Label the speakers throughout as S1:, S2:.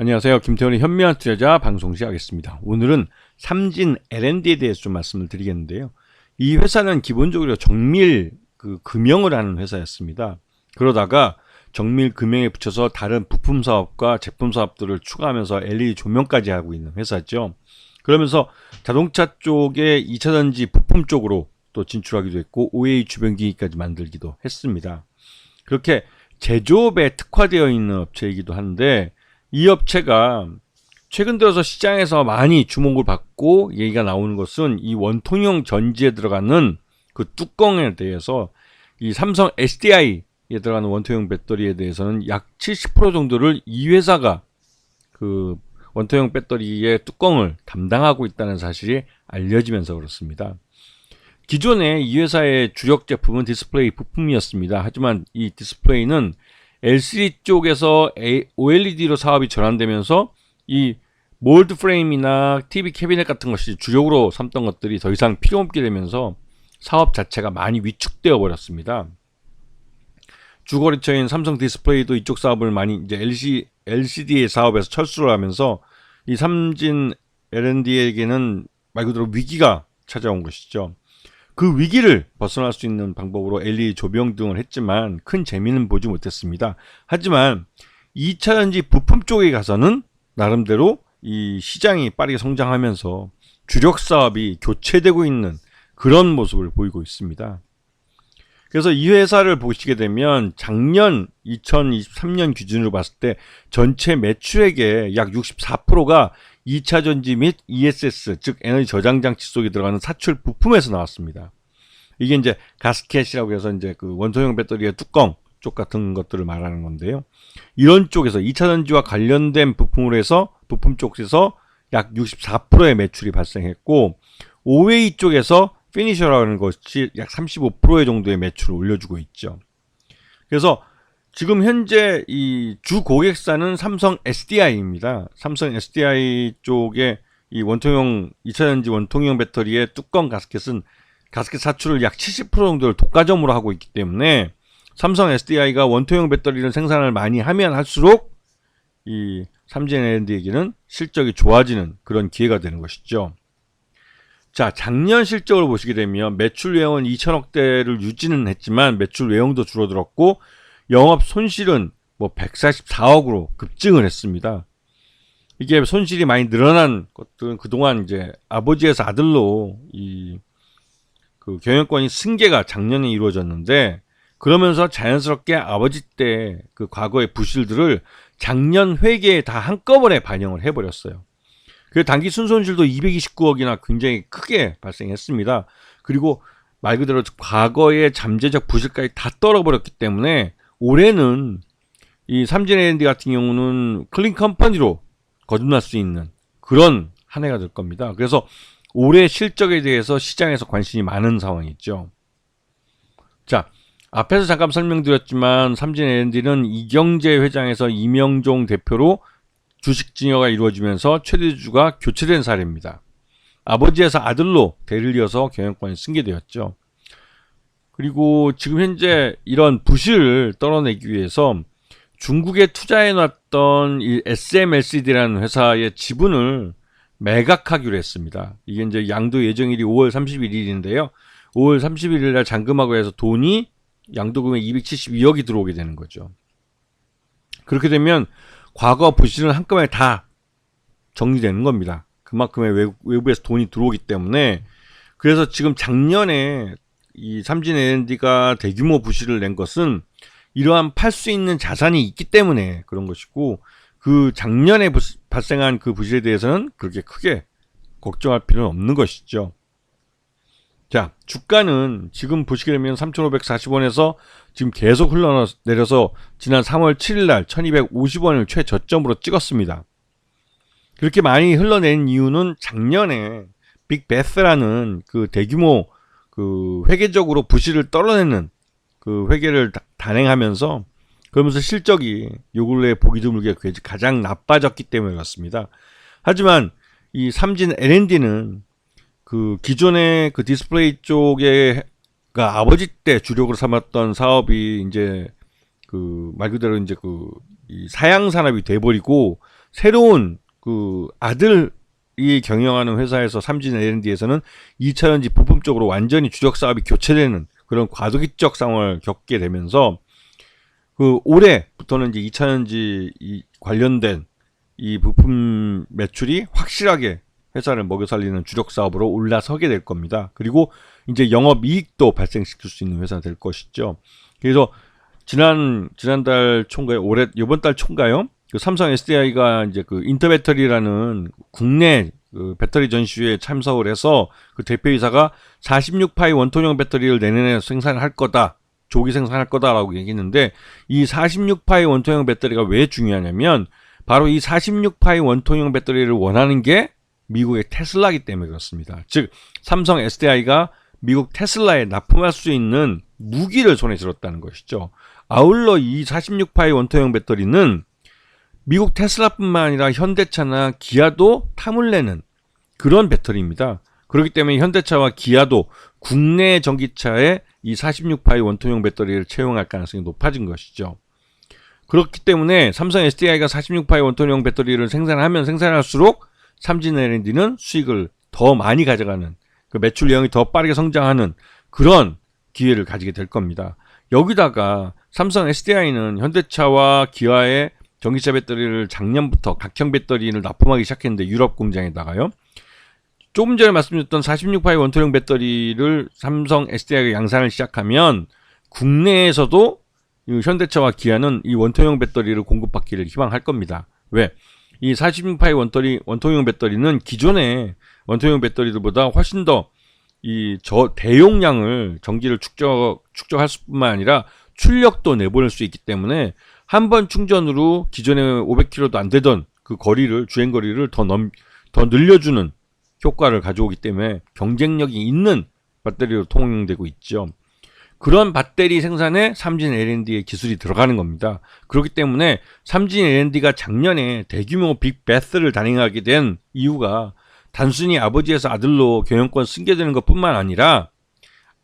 S1: 안녕하세요. 김태원의 현명한 투자자 방송 시작하겠습니다. 오늘은 삼진 L&D에 대해서 좀 말씀을 드리겠는데요. 이 회사는 기본적으로 정밀 금형을 하는 회사였습니다. 그러다가 정밀 금형에 붙여서 다른 부품 사업과 제품 사업들을 추가하면서 LED 조명까지 하고 있는 회사죠. 그러면서 자동차 쪽에 2차전지 부품 쪽으로 또 진출하기도 했고 OA 주변기기까지 만들기도 했습니다. 그렇게 제조업에 특화되어 있는 업체이기도 한데, 이 업체가 최근 들어서 시장에서 많이 주목을 받고 얘기가 나오는 것은 이 원통형 전지에 들어가는 그 뚜껑에 대해서 이 삼성 SDI에 들어가는 원통형 배터리에 대해서는 약 70% 정도를 이 회사가 그 원통형 배터리의 뚜껑을 담당하고 있다는 사실이 알려지면서 그렇습니다. 기존에 이 회사의 주력 제품은 디스플레이 부품이었습니다. 하지만 이 디스플레이는 LCD 쪽에서 OLED로 사업이 전환되면서 이 몰드 프레임이나 TV 캐비넷 같은 것이 주력으로 삼던 것들이 더 이상 필요 없게 되면서 사업 자체가 많이 위축되어 버렸습니다. 주거래처인 삼성 디스플레이도 이쪽 사업을 많이 이제 LCD 사업에서 철수를 하면서 이 삼진 L&D에게는 말 그대로 위기가 찾아온 것이죠. 그 위기를 벗어날 수 있는 방법으로 LED 조명 등을 했지만 큰 재미는 보지 못했습니다. 하지만 2차전지 부품 쪽에 가서는 나름대로 이 시장이 빠르게 성장하면서 주력 사업이 교체되고 있는 그런 모습을 보이고 있습니다. 그래서 이 회사를 보시게 되면 작년 2023년 기준으로 봤을 때 전체 매출액의 약 64%가 2차전지 및 ESS, 즉 에너지 저장 장치 속에 들어가는 사출 부품에서 나왔습니다. 이게 이제 가스켓이라고 해서 이제 그 원소형 배터리의 뚜껑 쪽 같은 것들을 말하는 건데요. 이런 쪽에서 2차전지와 관련된 부품으로 해서 부품 쪽에서 약 64%의 매출이 발생했고, OA 쪽에서 피니셔라는 것이 약 35% 정도의 매출을 올려주고 있죠. 그래서 지금 현재 이 주 고객사는 삼성 SDI입니다. 삼성 SDI 쪽에 이 원통형 2차전지 원통형 배터리의 뚜껑 가스켓은 가스켓 사출을 약 70% 정도를 독과점으로 하고 있기 때문에 삼성 SDI가 원통형 배터리를 생산을 많이 하면 할수록 이 삼진 L&D에게는 실적이 좋아지는 그런 기회가 되는 것이죠. 자, 작년 실적을 보시게 되면 매출 외형은 2천억대를 유지는 했지만 매출 외형도 줄어들었고 영업 손실은 144억으로 급증을 했습니다. 이게 손실이 많이 늘어난 것들은 그동안 이제 아버지에서 아들로 그 경영권이 승계가 작년에 이루어졌는데, 그러면서 자연스럽게 아버지 때 그 과거의 부실들을 작년 회계에 다 한꺼번에 반영을 해버렸어요. 그 단기 순손실도 229억이나 굉장히 크게 발생했습니다. 그리고 말 그대로 과거의 잠재적 부실까지 다 떨어버렸기 때문에 올해는 이 삼진 L&D 같은 경우는 클린 컴퍼니로 거듭날 수 있는 그런 한 해가 될 겁니다. 그래서 올해 실적에 대해서 시장에서 관심이 많은 상황이죠. 자, 앞에서 잠깐 설명드렸지만 삼진 L&D는 이경재 회장에서 이명종 대표로 주식 증여가 이루어지면서 최대주주가 교체된 사례입니다. 아버지에서 아들로 대를 이어서 경영권이 승계되었죠. 그리고 지금 현재 이런 부실을 떨어내기 위해서 중국에 투자해놨던 이 SMLCD라는 회사의 지분을 매각하기로 했습니다. 이게 이제 양도 예정일이 5월 31일인데요. 5월 31일 날 잔금하고 해서 돈이 양도금액 272억이 들어오게 되는 거죠. 그렇게 되면 과거 부실은 한꺼번에 다 정리되는 겁니다. 그만큼의 외부에서 돈이 들어오기 때문에. 그래서 지금 작년에 이 삼진 L&D가 대규모 부실을 낸 것은 이러한 팔 수 있는 자산이 있기 때문에 그런 것이고, 그 작년에 발생한 그 부실에 대해서는 그렇게 크게 걱정할 필요는 없는 것이죠. 자, 주가는 지금 보시게 되면 3,540원에서 지금 계속 흘러내려서 지난 3월 7일 날 1,250원을 최저점으로 찍었습니다. 그렇게 많이 흘러낸 이유는 작년에 빅베스라는 그 대규모 그 회계적으로 부실을 떨어내는 그 회계를 단행하면서, 그러면서 실적이 요 근래에 보기 드물게 가장 나빠졌기 때문에 그렇습니다. 하지만 이 삼진 L&D는 그 기존의 그 디스플레이 쪽에가 아버지 때 주력으로 삼았던 사업이 이제 그 말 그대로 이제 이 사양 산업이 돼버리고 새로운 그 아들이 경영하는 회사에서 삼진 L&D에서는 2차전지 부품 쪽으로 완전히 주력 사업이 교체되는 그런 과도기적 상황을 겪게 되면서 그 올해부터는 이제 2차전지 관련된 이 부품 매출이 확실하게 회사를 먹여 살리는 주력 사업으로 올라서게 될 겁니다. 그리고 이제 영업 이익도 발생시킬 수 있는 회사가 될 것이죠. 그래서 지난달 총가요? 이번 달 총가요? 그 삼성 SDI가 이제 그 인터배터리라는 국내 그 배터리 전시회에 참석을 해서 그 대표이사가 46파이 원통형 배터리를 내년에 생산할 거다. 조기 생산할 거다라고 얘기했는데, 이 46파이 원통형 배터리가 왜 중요하냐면 바로 이 46파이 원통형 배터리를 원하는 게 미국의 테슬라이기 때문에 그렇습니다. 즉 삼성 SDI가 미국 테슬라에 납품할 수 있는 무기를 손에 들었다는 것이죠. 아울러 이 46파이 원통형 배터리는 미국 테슬라뿐만 아니라 현대차나 기아도 탐을 내는 그런 배터리입니다. 그렇기 때문에 현대차와 기아도 국내 전기차에 이 46파이 원통형 배터리를 채용할 가능성이 높아진 것이죠. 그렇기 때문에 삼성 SDI가 46파이 원통형 배터리를 생산하면 생산할수록 삼진 L&D는 수익을 더 많이 가져가는, 그 매출량이 더 빠르게 성장하는 그런 기회를 가지게 될 겁니다. 여기다가 삼성 SDI는 현대차와 기아의 전기차 배터리를 작년부터 각형 배터리를 납품하기 시작했는데, 유럽 공장에다가요. 조금 전에 말씀드렸던 46파이 원통형 배터리를 삼성 SDI가 양산을 시작하면 국내에서도 현대차와 기아는 이 원통형 배터리를 공급받기를 희망할 겁니다. 왜? 이 46파이 원통형 배터리는 기존의 원통형 배터리들보다 훨씬 더 이 대용량을 전기를 축적할 뿐만 아니라 출력도 내보낼 수 있기 때문에 한 번 충전으로 기존에 500km도 안 되던 그 주행 거리를 더 늘려주는 효과를 가져오기 때문에 경쟁력이 있는 배터리로 통용되고 있죠. 그런 배터리 생산에 삼진 L&D의 기술이 들어가는 겁니다. 그렇기 때문에 삼진 L&D가 작년에 대규모 빅베스를 단행하게 된 이유가 단순히 아버지에서 아들로 경영권 승계되는 것뿐만 아니라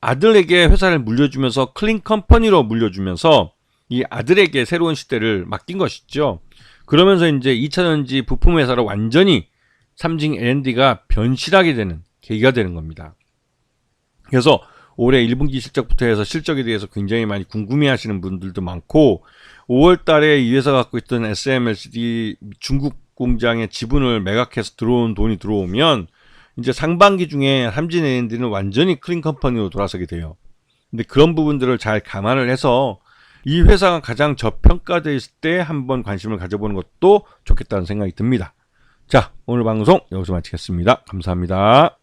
S1: 아들에게 회사를 물려주면서 클린 컴퍼니로 물려주면서 이 아들에게 새로운 시대를 맡긴 것이죠. 그러면서 이제 2차전지 부품 회사로 완전히 삼진 L&D가 변실하게 되는 계기가 되는 겁니다. 그래서 올해 1분기 실적부터 해서 실적에 대해서 굉장히 많이 궁금해하시는 분들도 많고, 5월 달에 이 회사가 갖고 있던 SMLCD 중국 공장의 지분을 매각해서 들어온 돈이 들어오면 이제 상반기 중에 삼진 L&D는 완전히 클린 컴퍼니로 돌아서게 돼요. 근데 그런 부분들을 잘 감안을 해서 이 회사가 가장 저평가되어 있을 때 한번 관심을 가져보는 것도 좋겠다는 생각이 듭니다. 자, 오늘 방송 여기서 마치겠습니다. 감사합니다.